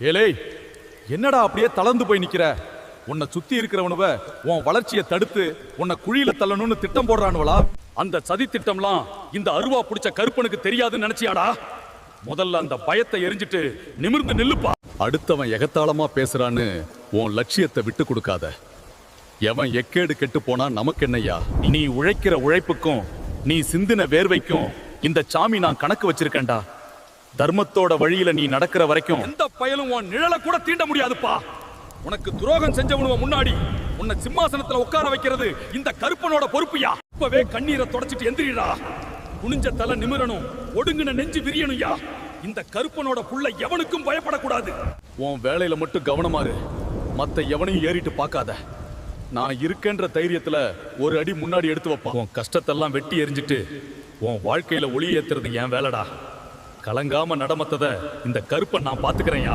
ஏலே, என்னடா அப்படியே தளர்ந்து போய் நிக்கிற? உன்னை சுத்தி இருக்கிறவனுவ உன் வளர்ச்சியை தடுத்து உன்னை குழியில தள்ளணும்னு திட்டம் போடுறானுவளா? அந்த சதி திட்டம்லாம் இந்த அருவா புடிச்ச கருப்பனுக்கு தெரியாதுன்னு நினைச்சியாடா? முதல்ல அந்த பயத்தை எரிஞ்சிட்டு நிமிர்ந்து நில்லுப்பா. அடுத்தவன் எகத்தாளமா பேசுறான்னு உன் லட்சியத்தை விட்டு கொடுக்காத. எவன் எக்கேடு கெட்டு போனா நமக்கு என்னையா? நீ உழைக்கிற உழைப்புக்கும் நீ சிந்தின வேர்வைக்கும் இந்த சாமி நான் கணக்கு வச்சிருக்கேன்டா. தர்மத்தோட வழியில நீ நடக்கிற வரைக்கும் எந்த பயலும் உன் நிழலை கூட தீண்ட முடியாதுப்பா. உனக்கு துரோகம் செஞ்சவனுவ முன்னாடி உன்னை சிம்மாசனத்துல உட்கார வைக்கிறது இந்த கருப்பனோட பொறுப்புயா. இப்பவே கண்ணீரை தொடச்சிட்டு எந்திரிடா. குனிஞ்ச தலை நிமிரணும், ஒடுங்கின நெஞ்சு விரியணும்யா. இந்த கருப்பனோட புள்ள எவனுக்கும் பயப்படக்கூடாது. உன் வேலையில மட்டும் கவனமாரு, மத்த எவனையும் ஏறிட்டு பார்க்காத. நான் இருக்கேன்ற தைரியத்துல ஒரு அடி முன்னாடி எடுத்து வைப்பான். உன் கஷ்டத்தெல்லாம் வெட்டி எரிஞ்சிட்டு உன் வாழ்க்கையில ஒளி ஏத்துறது என் வேலைடா. கலங்காம நடமத்தத இந்த கருப்பன் நான் பாத்துக்கிறேன்யா.